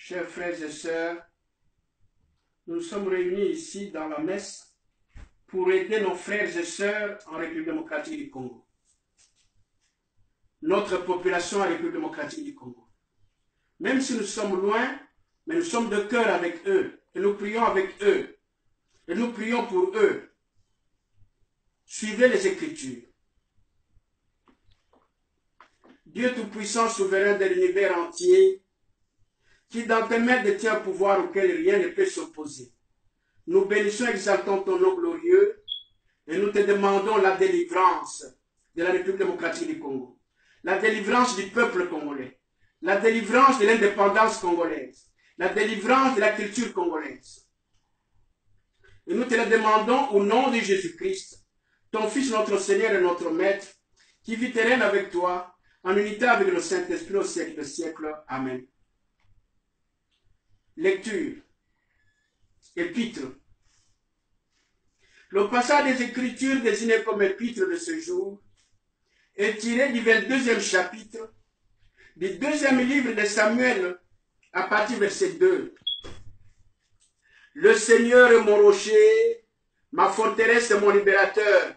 Chers frères et sœurs, nous nous sommes réunis ici dans la messe pour aider nos frères et sœurs en République démocratique du Congo. Notre population en République démocratique du Congo. Même si nous sommes loin, mais nous sommes de cœur avec eux. Et nous prions avec eux. Et nous prions pour eux. Suivez les Écritures. Dieu Tout-Puissant, souverain de l'univers entier, qui dans tes mains détient un pouvoir auquel rien ne peut s'opposer. Nous bénissons et exaltons ton nom glorieux et nous te demandons la délivrance de la République démocratique du Congo, la délivrance du peuple congolais, la délivrance de l'indépendance congolaise, la délivrance de la culture congolaise. Et nous te le demandons au nom de Jésus-Christ, ton Fils, notre Seigneur et notre Maître, qui vit et règne avec toi, en unité avec le Saint-Esprit au siècle des siècles. Amen. Lecture. Épître. Le passage des Écritures désigné comme épître de ce jour est tiré du 22e chapitre du 2e livre de Samuel à partir du verset 2. Le Seigneur est mon rocher, ma forteresse et mon libérateur.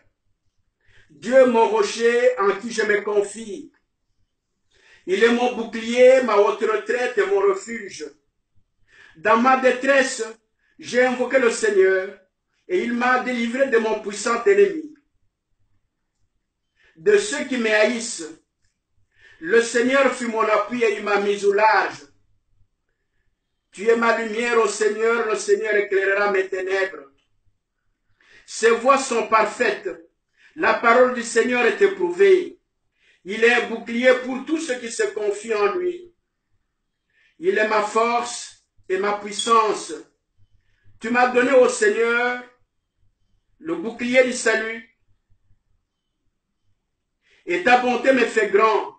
Dieu mon rocher en qui je me confie. Il est mon bouclier, ma haute retraite et mon refuge. Dans ma détresse, j'ai invoqué le Seigneur et il m'a délivré de mon puissant ennemi. De ceux qui me haïssent, le Seigneur fut mon appui et il m'a mis au large. Tu es ma lumière, ô Seigneur, le Seigneur éclairera mes ténèbres. Ses voies sont parfaites, la parole du Seigneur est éprouvée. Il est un bouclier pour tous ceux qui se confient en lui. Il est ma force et ma puissance. Tu m'as donné, ô Seigneur, le bouclier du salut. Et ta bonté me fait grand.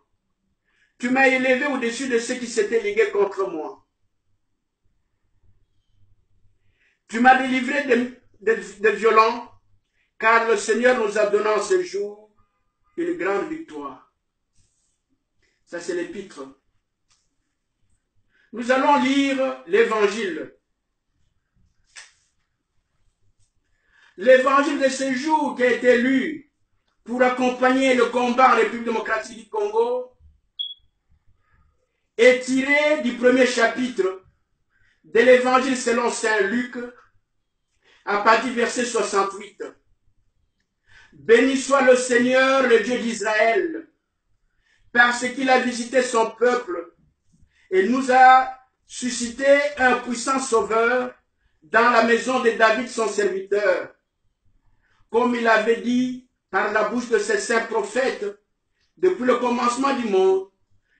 Tu m'as élevé au-dessus de ceux qui s'étaient ligués contre moi. Tu m'as délivré des violents, car le Seigneur nous a donné en ce jour une grande victoire. Ça, c'est l'épître. Nous allons lire l'évangile. L'évangile de ce jour qui a été lu pour accompagner le combat en République démocratique du Congo est tiré du premier chapitre de l'évangile selon saint Luc à partir du verset 68. Béni soit le Seigneur, le Dieu d'Israël, parce qu'il a visité son peuple et nous a suscité un puissant sauveur dans la maison de David son serviteur, comme il avait dit par la bouche de ses saints prophètes depuis le commencement du monde,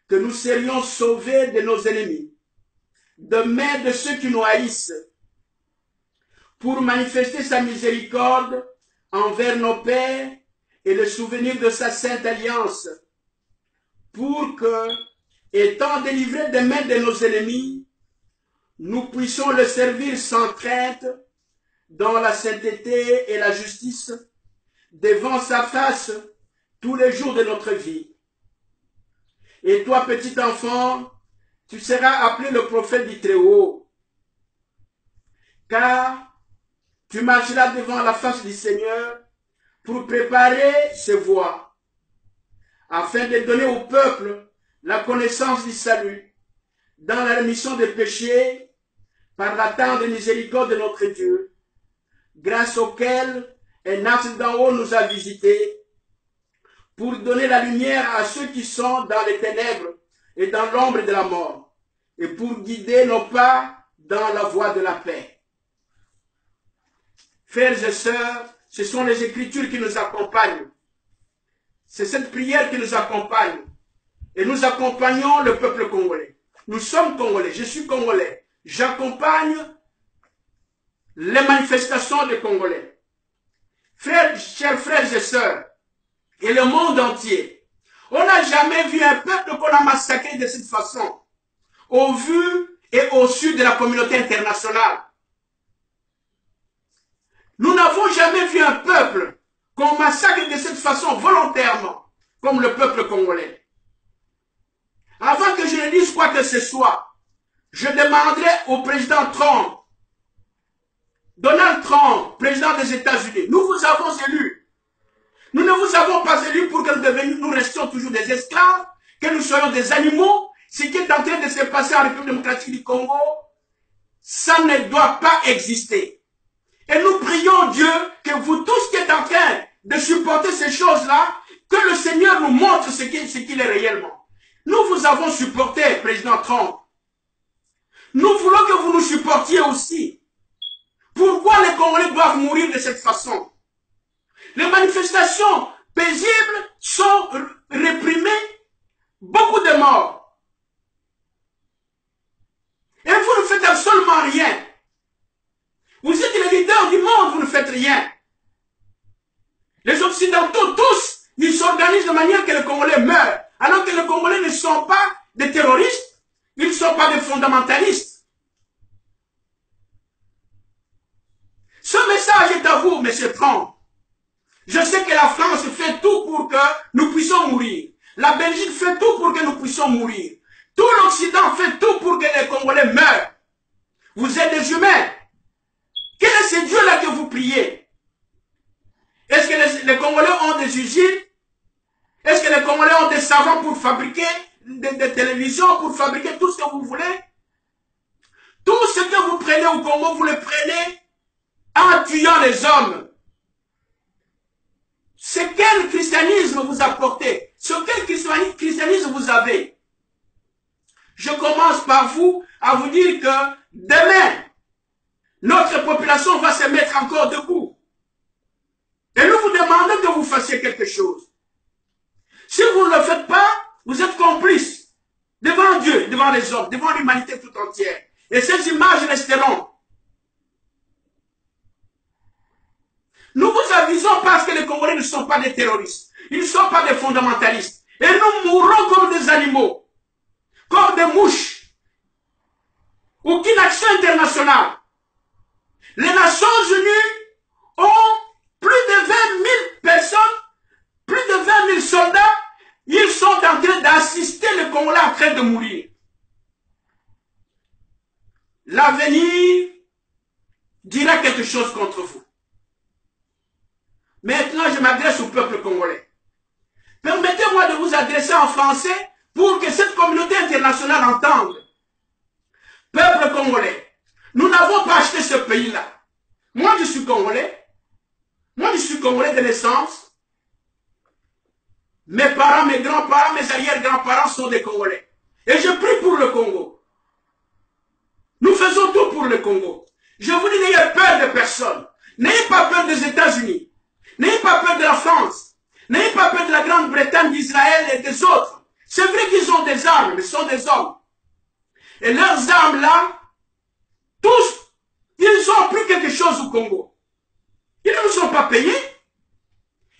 que nous serions sauvés de nos ennemis, de main de ceux qui nous haïssent, pour manifester sa miséricorde envers nos pères et le souvenir de sa sainte alliance, pour que, étant délivrés des mains de nos ennemis, nous puissions le servir sans crainte dans la sainteté et la justice devant sa face tous les jours de notre vie. Et toi, petit enfant, tu seras appelé le prophète du Très-Haut, car tu marcheras devant la face du Seigneur pour préparer ses voies, afin de donner au peuple la connaissance du salut, dans la rémission des péchés, par la tendre miséricorde de notre Dieu, grâce auquel un astre d'en haut nous a visités, pour donner la lumière à ceux qui sont dans les ténèbres et dans l'ombre de la mort, et pour guider nos pas dans la voie de la paix. Frères et sœurs, ce sont les Écritures qui nous accompagnent. C'est cette prière qui nous accompagne. Et nous accompagnons le peuple congolais. Nous sommes congolais, je suis congolais. J'accompagne les manifestations des Congolais. Chers frères et sœurs, et le monde entier, on n'a jamais vu un peuple qu'on a massacré de cette façon, au vu et au sud de la communauté internationale. Nous n'avons jamais vu un peuple qu'on massacre de cette façon volontairement, comme le peuple congolais. Avant que je ne dise quoi que ce soit, je demanderai au président Trump, Donald Trump, président des États-Unis, nous vous avons élus. Nous ne vous avons pas élus pour que nous restions toujours des esclaves, que nous soyons des animaux. Ce qui est en train de se passer en République démocratique du Congo, ça ne doit pas exister. Et nous prions Dieu que vous tous qui êtes en train de supporter ces choses-là, que le Seigneur nous montre ce qu'il est réellement. Nous vous avons supporté, président Trump. Nous voulons que vous nous supportiez aussi. Pourquoi les Congolais doivent mourir de cette façon? Les manifestations paisibles sont réprimées, beaucoup de morts. Et vous ne faites absolument rien. Vous êtes les leaders du monde, vous ne faites rien. Les Occidentaux, tous, ils s'organisent de manière que les Congolais meurent. Alors que les Congolais ne sont pas des terroristes, ils ne sont pas des fondamentalistes. Ce message est à vous, M. Trump. Je sais que la France fait tout pour que nous puissions mourir. La Belgique fait tout pour que nous puissions mourir. Tout l'Occident fait tout pour que les Congolais meurent. Vous êtes des humains. Quel est ce Dieu-là que vous priez? Est-ce que les Congolais ont des usines? Est-ce que les Congolais ont des savants pour fabriquer des télévisions, pour fabriquer tout ce que vous voulez? Tout ce que vous prenez au Congo, vous le prenez en tuant les hommes. C'est quel christianisme vous apportez? Sur quel christianisme vous avez? Je commence par vous à vous dire que demain, notre population va se mettre encore debout. Et nous vous demandons que vous fassiez quelque chose. Si vous ne le faites pas, vous êtes complices devant Dieu, devant les hommes, devant l'humanité tout entière. Et ces images resteront. Nous vous avisons parce que les Congolais ne sont pas des terroristes. Ils ne sont pas des fondamentalistes. Et nous mourrons comme des animaux, comme des mouches. Aucune action internationale. Les Nations Unies ont plus de 20 000 personnes, plus de 20 000 soldats. Ils sont en train d'assister les Congolais en train de mourir. L'avenir dira quelque chose contre vous. Maintenant, je m'adresse au peuple congolais. Permettez-moi de vous adresser en français pour que cette communauté internationale entende. Peuple congolais, nous n'avons pas acheté ce pays-là. Moi, je suis congolais. Moi, je suis congolais de naissance. Mes parents, mes grands-parents, mes arrière-grands-parents sont des Congolais. Et je prie pour le Congo. Nous faisons tout pour le Congo. Je vous dis, n'ayez peur de personne. N'ayez pas peur des États-Unis. N'ayez pas peur de la France. N'ayez pas peur de la Grande-Bretagne, d'Israël et des autres. C'est vrai qu'ils ont des armes, mais ce sont des hommes. Et leurs armes-là, tous, ils ont pris quelque chose au Congo. Ils ne nous ont pas payés.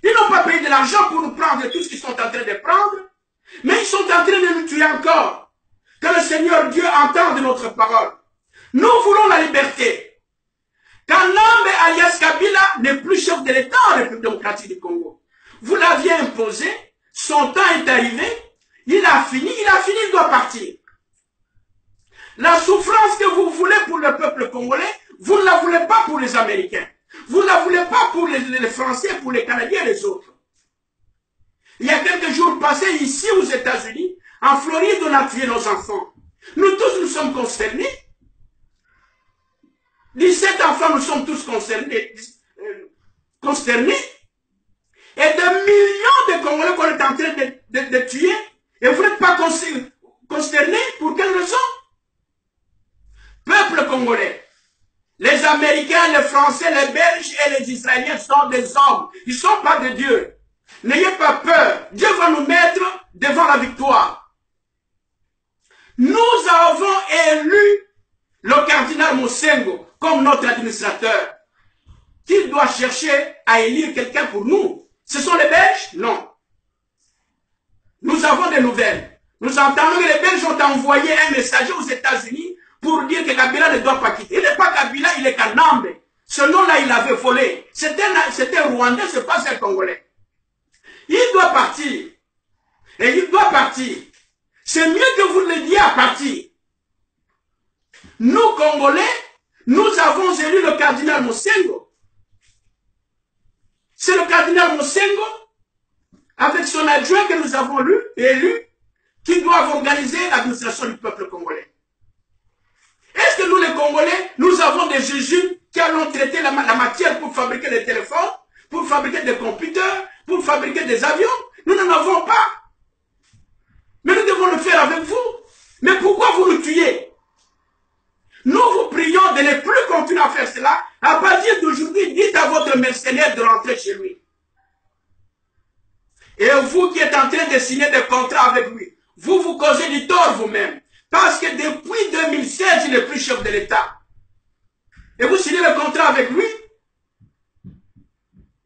Ils n'ont pas payé de l'argent pour nous prendre tout ce qu'ils sont en train de prendre. Mais ils sont en train de nous tuer encore. Que le Seigneur Dieu entende notre parole. Nous voulons la liberté. Kanambe alias Kabila n'est plus chef de l'État en République démocratique du Congo. Vous l'aviez imposé, son temps est arrivé, il a fini, il doit partir. La souffrance que vous voulez pour le peuple congolais, vous ne la voulez pas pour les Américains. Vous ne la voulez pas pour les Français, pour les Canadiens et les autres. Il y a quelques jours passés, ici aux États-Unis, en Floride, on a tué nos enfants. Nous tous, nous sommes concernés. 17 enfants, nous sommes tous concernés. Et des millions de Congolais qu'on est en train de tuer. Et vous n'êtes pas consternés. Pour quelle raison? Peuple congolais. Les Américains, les Français, les Belges et les Israéliens sont des hommes. Ils ne sont pas des dieux. N'ayez pas peur. Dieu va nous mettre devant la victoire. Nous avons élu le cardinal Mosengo comme notre administrateur. Qui doit chercher à élire quelqu'un pour nous? Ce sont les Belges? Non. Nous avons des nouvelles. Nous entendons que les Belges ont envoyé un messager aux États-Unis pour dire que Kabila ne doit pas quitter. Il n'est pas Kabila, il est Kanambe. Ce nom-là, il avait volé. C'était Rwandais, ce n'est pas un Congolais. Il doit partir. Et il doit partir. C'est mieux que vous le disiez à partir. Nous, Congolais, nous avons élu le cardinal Mosengo. C'est le cardinal Mosengo, avec son adjoint que nous avons élu, qui doivent organiser l'administration du peuple congolais. Est-ce que nous, les Congolais, nous avons des juges qui allons traiter la matière pour fabriquer des téléphones, pour fabriquer des computers, pour fabriquer des avions? Nous n'en avons pas. Mais nous devons le faire avec vous. Mais pourquoi vous nous tuez? Nous vous prions de ne plus continuer à faire cela. À partir d'aujourd'hui, dites à votre mercenaire de rentrer chez lui. Et vous qui êtes en train de signer des contrats avec lui, vous causez du tort vous-même. Parce que depuis 2016, il n'est plus chef de l'État. Et vous signez le contrat avec lui.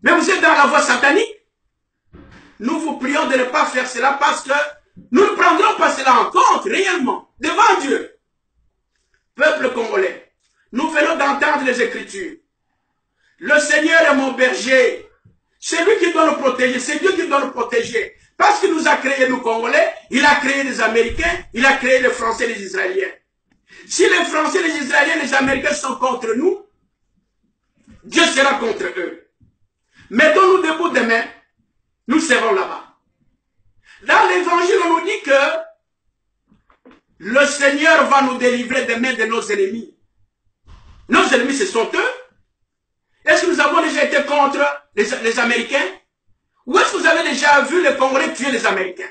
Mais vous êtes dans la voie satanique. Nous vous prions de ne pas faire cela parce que nous ne prendrons pas cela en compte réellement devant Dieu. Peuple congolais, nous venons d'entendre les Écritures. Le Seigneur est mon berger. C'est lui qui doit nous protéger. C'est Dieu qui doit nous protéger. Parce qu'il nous a créé, nous Congolais, il a créé les Américains, il a créé les Français et les Israéliens. Si les Français, les Israéliens, les Américains sont contre nous, Dieu sera contre eux. Mettons-nous debout demain, nous serons là-bas. Dans l'évangile, on nous dit que le Seigneur va nous délivrer des mains de nos ennemis. Nos ennemis, ce sont eux. Est-ce que nous avons déjà été contre les Américains? Où est-ce que vous avez déjà vu les Congolais tuer les Américains?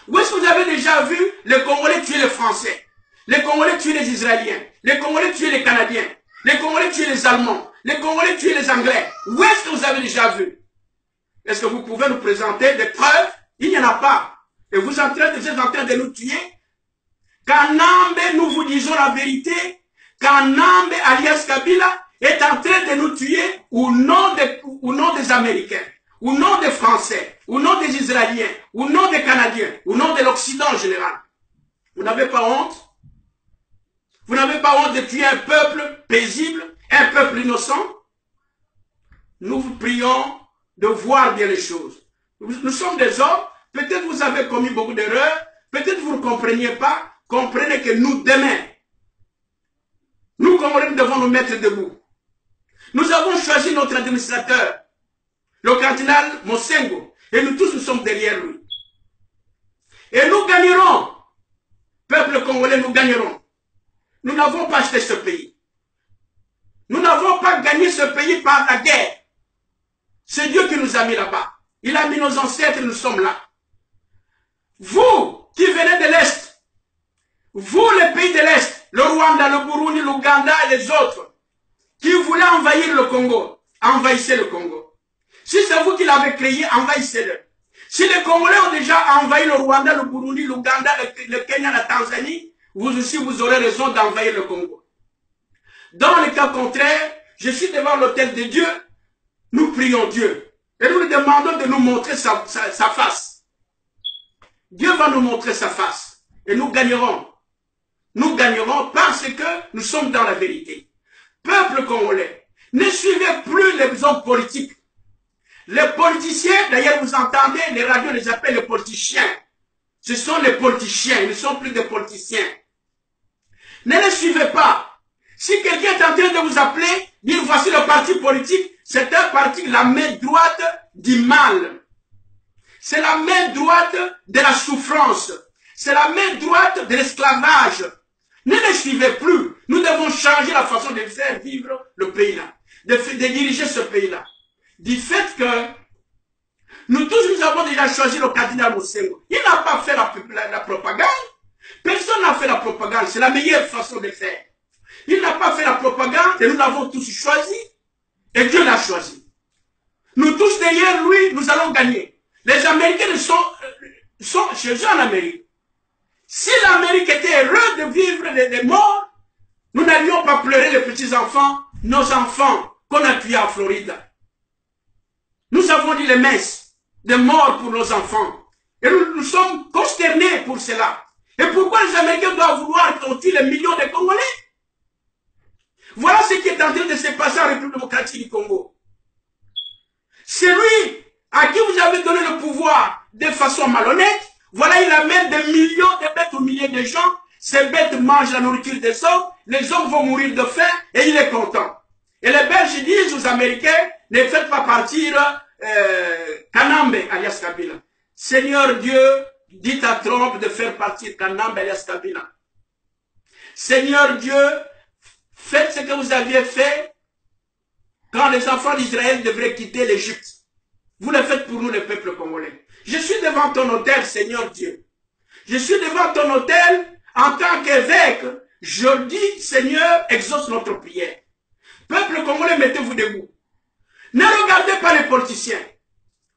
Où est-ce que vous avez déjà vu les Congolais tuer les Français? Les Congolais tuer les Israéliens? Les Congolais tuer les Canadiens? Les Congolais tuer les Allemands? Les Congolais tuer les Anglais? Où est-ce que vous avez déjà vu? Est-ce que vous pouvez nous présenter des preuves? Il n'y en a pas. Et vous êtes en train de nous tuer. Kanambe, nous vous disons la vérité. Kanambe alias Kabila est en train de nous tuer au nom des Américains, au nom des Français, au nom des Israéliens, au nom des Canadiens, au nom de l'Occident en général. Vous n'avez pas honte? Vous n'avez pas honte de tuer un peuple paisible, un peuple innocent? Nous vous prions de voir bien les choses. Nous sommes des hommes, peut-être vous avez commis beaucoup d'erreurs, peut-être vous ne compreniez pas, comprenez que nous, demain, nous, Congolais, nous devons nous mettre debout. Nous avons choisi notre administrateur, le cardinal Mosengo, et nous tous nous sommes derrière lui. Et nous gagnerons. Peuple congolais, nous gagnerons. Nous n'avons pas acheté ce pays. Nous n'avons pas gagné ce pays par la guerre. C'est Dieu qui nous a mis là-bas. Il a mis nos ancêtres et nous sommes là. Vous qui venez de l'Est, vous les pays de l'Est, le Rwanda, le Burundi, l'Ouganda et les autres, qui voulaient envahir le Congo, envahissez le Congo. Si c'est vous qui l'avez créé, envahissez-le. Si les Congolais ont déjà envahi le Rwanda, le Burundi, l'Ouganda, le Kenya, la Tanzanie, vous aussi vous aurez raison d'envahir le Congo. Dans le cas contraire, je suis devant l'autel de Dieu, nous prions Dieu. Et nous lui demandons de nous montrer sa face. Dieu va nous montrer sa face. Et nous gagnerons. Nous gagnerons parce que nous sommes dans la vérité. Peuple congolais, ne suivez plus les hommes politiques. Les politiciens, d'ailleurs vous entendez, les radios les appellent les politiciens. Ce sont les politiciens, ils ne sont plus des politiciens. Ne les suivez pas. Si quelqu'un est en train de vous appeler, dire voici le parti politique, c'est un parti, la main droite du mal. C'est la main droite de la souffrance. C'est la main droite de l'esclavage. Ne les suivez plus. Nous devons changer la façon de faire vivre le pays-là, de diriger ce pays-là. Du fait que nous tous, nous avons déjà choisi le cardinal Mosengo. Il n'a pas fait la propagande. Personne n'a fait la propagande. C'est la meilleure façon de faire. Il n'a pas fait la propagande et nous l'avons tous choisi. Et Dieu l'a choisi. Nous tous derrière lui, nous allons gagner. Les Américains sont chez eux en Amérique. Si l'Amérique était heureuse de vivre les morts, nous n'allions pas pleurer les petits-enfants, nos enfants qu'on a tués en Floride. Nous avons dit les messes de mort pour nos enfants. Et nous sommes consternés pour cela. Et pourquoi les Américains doivent vouloir qu'on tue les millions de Congolais? Voilà ce qui est en train de se passer en République démocratique du Congo. Celui à qui vous avez donné le pouvoir de façon malhonnête, voilà, il amène des millions de bêtes aux milliers de gens. ces bêtes mangent la nourriture des hommes, les hommes vont mourir de faim et il est content. Et les Belges disent aux Américains, ne faites pas partir Kanambe, alias Kabila. Seigneur Dieu, dites à Trump de faire partir Kanambe, alias Kabila. Seigneur Dieu, faites ce que vous aviez fait quand les enfants d'Israël devraient quitter l'Égypte. Vous le faites pour nous, le peuple congolais. Je suis devant ton autel, Seigneur Dieu. Je suis devant ton autel en tant qu'évêque. Je dis, Seigneur, exauce notre prière. Peuple congolais, mettez-vous debout. Ne regardez pas les politiciens.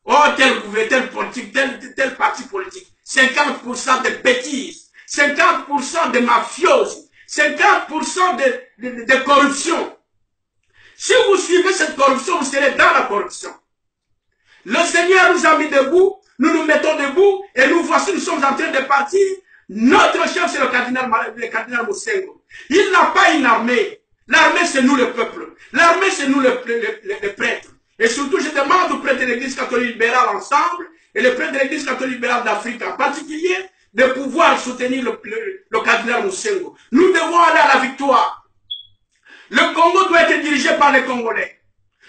Oh, tel politique, tel parti politique. 50% de bêtises. 50% de mafioses. 50% de corruption. Si vous suivez cette corruption, vous serez dans la corruption. Le Seigneur nous a mis debout, nous nous mettons debout, et nous voici, nous sommes en train de partir. Notre chef, c'est le cardinal Moussengo. Il n'a pas une armée. L'armée, c'est nous le peuple. L'armée, c'est nous les prêtres. Et surtout, je demande aux prêtres de l'Église catholique libérale ensemble, et les prêtres de l'Église catholique libérale d'Afrique en particulier, de pouvoir soutenir le cardinal Moussengo. Nous devons aller à la victoire. Le Congo doit être dirigé par les Congolais.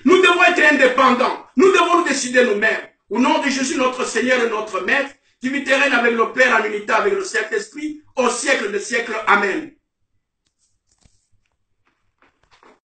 Nous devons être indépendants. Nous devons nous décider nous-mêmes. Au nom de Jésus, notre Seigneur et notre Maître, qui vit et règne avec le Père en unité avec le Saint-Esprit, au siècle des siècles. Amen.